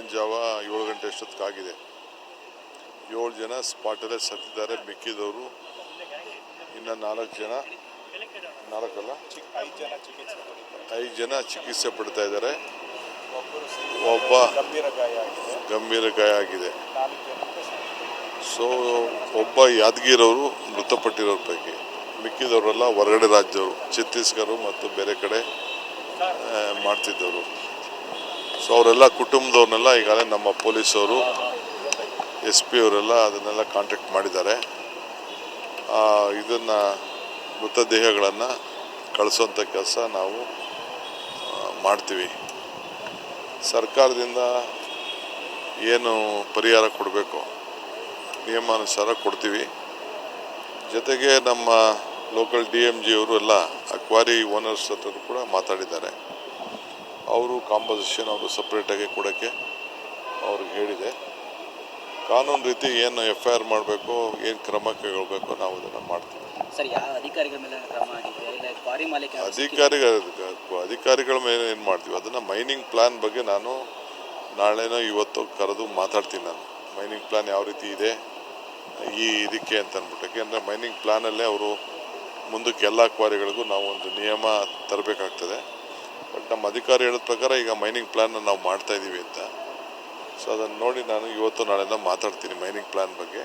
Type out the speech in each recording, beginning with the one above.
ಬೆಳಗಿನ ಜಾವ 7 ಗಂಟೆ ಅಷ್ಟೊತ್ತಿಗಾಗಿದೆ. 7 ಜನ ಸ್ಪಾಟಲ್ಲೇ ಸತ್ತಿದ್ದಾರೆ. ಮಿಕ್ಕಿದವರು ಇನ್ನು 4 ಜನ 5 ಜನ ಚಿಕಿತ್ಸೆ ಪಡ್ತಾ ಇದ್ದಾರೆ. ಒಬ್ಬ ಗಂಭೀರ ಗಾಯ ಆಗಿದೆ. ಸೊ ಒಬ್ಬ ಯಾದಗಿರವರು ಮೃತಪಟ್ಟಿರೋರ ಪೈಕಿ, ಮಿಕ್ಕಿದವರೆಲ್ಲ ಹೊರಗಡೆ ರಾಜ್ಯದವರು, ಛತ್ತೀಸ್ಗಢ ಮತ್ತು ಬೇರೆ ಕಡೆ ಮಾಡ್ತಿದ್ದವರು. ಸೊ ಅವರೆಲ್ಲ ಕುಟುಂಬದವ್ರನ್ನೆಲ್ಲ ಈಗಾಗಲೇ ನಮ್ಮ ಪೊಲೀಸವರು SP ಅವರೆಲ್ಲ ಅದನ್ನೆಲ್ಲ ಕಾಂಟ್ಯಾಕ್ಟ್ ಮಾಡಿದ್ದಾರೆ. ಇದನ್ನು ಮೃತದೇಹಗಳನ್ನು ಕಳಿಸೋಂಥ ಕೆಲಸ ನಾವು ಮಾಡ್ತೀವಿ. ಸರ್ಕಾರದಿಂದ ಏನು ಪರಿಹಾರ ಕೊಡಬೇಕು ನಿಯಮಾನುಸಾರ ಕೊಡ್ತೀವಿ. ಜೊತೆಗೆ ನಮ್ಮ ಲೋಕಲ್ DMG ಅವರು ಎಲ್ಲ ಅಕ್ವಾರಿ ಓನರ್ಸ್ ಹತ್ರ ಕೂಡ ಮಾತಾಡಿದ್ದಾರೆ. ಅವರು ಕಾಂಪೋಸಿಷನ್ ಅವರು ಸಪ್ರೇಟಾಗಿ ಕೊಡೋಕ್ಕೆ ಅವ್ರಿಗೆ ಹೇಳಿದೆ. ಕಾನೂನು ರೀತಿ ಏನು FIR ಮಾಡಬೇಕು, ಏನು ಕ್ರಮ ಕೈಗೊಳ್ಳಬೇಕು ನಾವು ಅದನ್ನು ಮಾಡ್ತೀವಿ. ಸರ್, ಯಾವ ಅಧಿಕಾರಿಗಳ ಮೇಲೆ ಕ್ರಮ ಆಗಿದೆ? ಇಲ್ಲ ಕ್ವಾರಿ ಮಾಲೀಕ ಅಧಿಕಾರಿಗಳ ಮೇಲೆ ಏನು ಮಾಡ್ತೀವಿ ಅದನ್ನು ಮೈನಿಂಗ್ ಪ್ಲಾನ್ ಬಗ್ಗೆ ನಾನು ನಾಳೆನೋ ಇವತ್ತು ಕರೆದು ಮಾತಾಡ್ತೀನಿ. ನಾನು ಮೈನಿಂಗ್ ಪ್ಲಾನ್ ಯಾವ ರೀತಿ ಇದೆ ಇದಕ್ಕೆ ಅಂತ ಅಂದ್ಬಿಟ್ಟು, ಯಾಕೆಂದರೆ ಮೈನಿಂಗ್ ಪ್ಲಾನಲ್ಲೇ ಅವರು ಮುಂದಕ್ಕೆ ಎಲ್ಲ ಕ್ವಾರಿಗಳಿಗೂ ನಾವು ಒಂದು ನಿಯಮ ತರಬೇಕಾಗ್ತದೆ. ಬಟ್ ನಮ್ಮ ಅಧಿಕಾರಿ ಹೇಳಿದ ಪ್ರಕಾರ ಈಗ ಮೈನಿಂಗ್ ಪ್ಲಾನ್ನ ನಾವು ಮಾಡ್ತಾ ಇದ್ದೀವಿ ಅಂತ. ಸೊ ಅದನ್ನು ನೋಡಿ ನಾನು ಇವತ್ತು ನಾಳೆನ ಮಾತಾಡ್ತೀನಿ ಮೈನಿಂಗ್ ಪ್ಲಾನ್ ಬಗ್ಗೆ.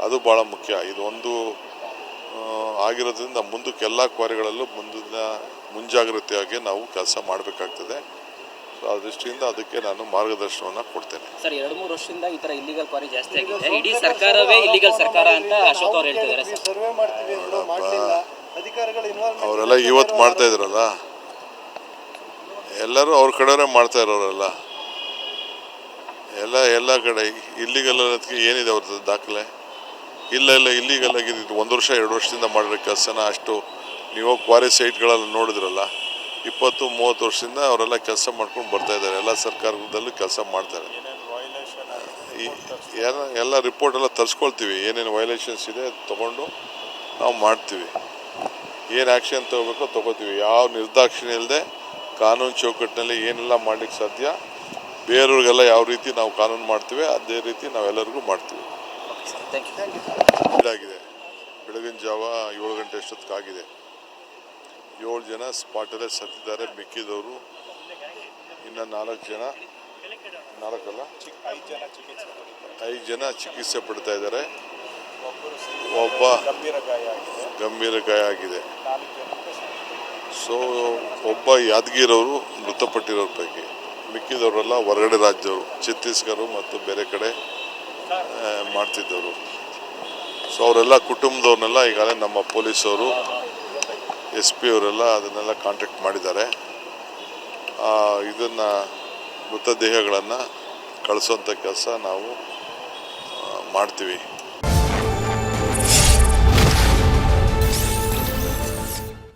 ಅದು ಭಾಳ ಮುಖ್ಯ. ಇದು ಒಂದು ಆಗಿರೋದ್ರಿಂದ ಮುಂದಕ್ಕೆ ಎಲ್ಲ ಕ್ವಾರಿಗಳಲ್ಲೂ ಮುಂಜಾಗ್ರತೆಯಾಗಿ ನಾವು ಕೆಲಸ ಮಾಡಬೇಕಾಗ್ತದೆ. ಸೊ ಆ ದೃಷ್ಟಿಯಿಂದ ಅದಕ್ಕೆ ನಾನು ಮಾರ್ಗದರ್ಶನವನ್ನು ಕೊಡ್ತೇನೆ. ಸರ್, 2-3 ವರ್ಷದಿಂದ ಈ ಥರ ಇಲ್ಲಿಗಲ್ ಕ್ವಾರಿ ಜಾಸ್ತಿ ಆಗಿದೆ. ಇಡೀ ಸರ್ಕಾರವೇ ಇಲ್ಲಿಗಲ್ ಸರ್ಕಾರ ಅಂತ ಅಶೋಕ್ ಅವರು ಹೇಳ್ತಿದ್ದಾರೆ. ಅವರೆಲ್ಲ ಇವತ್ತು ಮಾಡ್ತಾ ಇದ್ರಲ್ಲ, ಎಲ್ಲರೂ ಅವ್ರ ಕಡೆಯವರೇ ಮಾಡ್ತಾ ಇರೋರಲ್ಲ. ಎಲ್ಲ ಕಡೆ ಇಲ್ಲಿಗಲ್ ಅನ್ನೋದಕ್ಕೆ ಏನಿದೆ ಅವ್ರದ್ದು ದಾಖಲೆ? ಇಲ್ಲ ಇಲ್ಲಿಗಲ್ ಆಗಿದ್ದು 1 ವರ್ಷ 2 ವರ್ಷದಿಂದ ಮಾಡಿರೋ ಕೆಲಸನ ಅಷ್ಟು ನೀವು ಕ್ವಾರಿ ಸೈಟ್ಗಳೆಲ್ಲ ನೋಡಿದ್ರಲ್ಲ, 20-30 ವರ್ಷದಿಂದ ಅವರೆಲ್ಲ ಕೆಲಸ ಮಾಡ್ಕೊಂಡು ಬರ್ತಾ ಇದ್ದಾರೆ. ಎಲ್ಲ ಸರ್ಕಾರದಲ್ಲೂ ಕೆಲಸ ಮಾಡ್ತಾರೆ. ಎಲ್ಲ ರಿಪೋರ್ಟ್ ಎಲ್ಲ ತರಿಸ್ಕೊಳ್ತೀವಿ. ಏನೇನು ವೈಲೇಷನ್ಸ್ ಇದೆ ತೊಗೊಂಡು ನಾವು ಮಾಡ್ತೀವಿ. ಏನು ಆ್ಯಕ್ಷನ್ ತೊಗೋಬೇಕೋ ತೊಗೋತೀವಿ. ಯಾವ ನಿರ್ದಾಕ್ಷಿಣ್ಯ ಇಲ್ಲದೆ ಕಾನೂನು ಚೌಕಟ್ಟಿನಲ್ಲಿ ಏನೆಲ್ಲ ಮಾಡಲಿಕ್ಕೆ ಸಾಧ್ಯ, ಬೇರೆಯವ್ರಿಗೆಲ್ಲ ಯಾವ ರೀತಿ ನಾವು ಕಾನೂನು ಮಾಡ್ತೀವಿ ಅದೇ ರೀತಿ ನಾವೆಲ್ಲರಿಗೂ ಮಾಡ್ತೀವಿ. ಇದಾಗಿದೆ. ಬೆಳಗಿನ ಜಾವ 7 ಗಂಟೆ ಅಷ್ಟೊತ್ತಿಗಾಗಿದೆ. 7 ಜನ ಸ್ಪಾಟಲ್ಲೇ ಸತ್ತಿದ್ದಾರೆ. ಮಿಕ್ಕಿದವರು ಇನ್ನು 5 ಜನ ಚಿಕಿತ್ಸೆ ಪಡ್ತಾ ಇದ್ದಾರೆ. ಒಬ್ಬ ಗಂಭೀರ ಗಾಯ ಆಗಿದೆ. ಸೊ ಒಬ್ಬ ಯಾದಗಿರವರು ಮೃತಪಟ್ಟಿರೋರ ಪೈಕಿ, ಮಿಕ್ಕಿದವರೆಲ್ಲ ಹೊರಗಡೆ ರಾಜ್ಯದವರು, ಛತ್ತೀಸ್ಗಢ ಮತ್ತು ಬೇರೆ ಕಡೆ ಮಾಡ್ತಿದ್ದವರು. ಸೊ ಅವರೆಲ್ಲ ಕುಟುಂಬದವ್ರನ್ನೆಲ್ಲ ಈಗಾಗಲೇ ನಮ್ಮ ಪೊಲೀಸವರು SP ಅವರೆಲ್ಲ ಅದನ್ನೆಲ್ಲ ಕಾಂಟ್ಯಾಕ್ಟ್ ಮಾಡಿದ್ದಾರೆ. ಇದನ್ನು ಮೃತದೇಹಗಳನ್ನು ಕಳಿಸೋಂಥ ಕೆಲಸ ನಾವು ಮಾಡ್ತೀವಿ.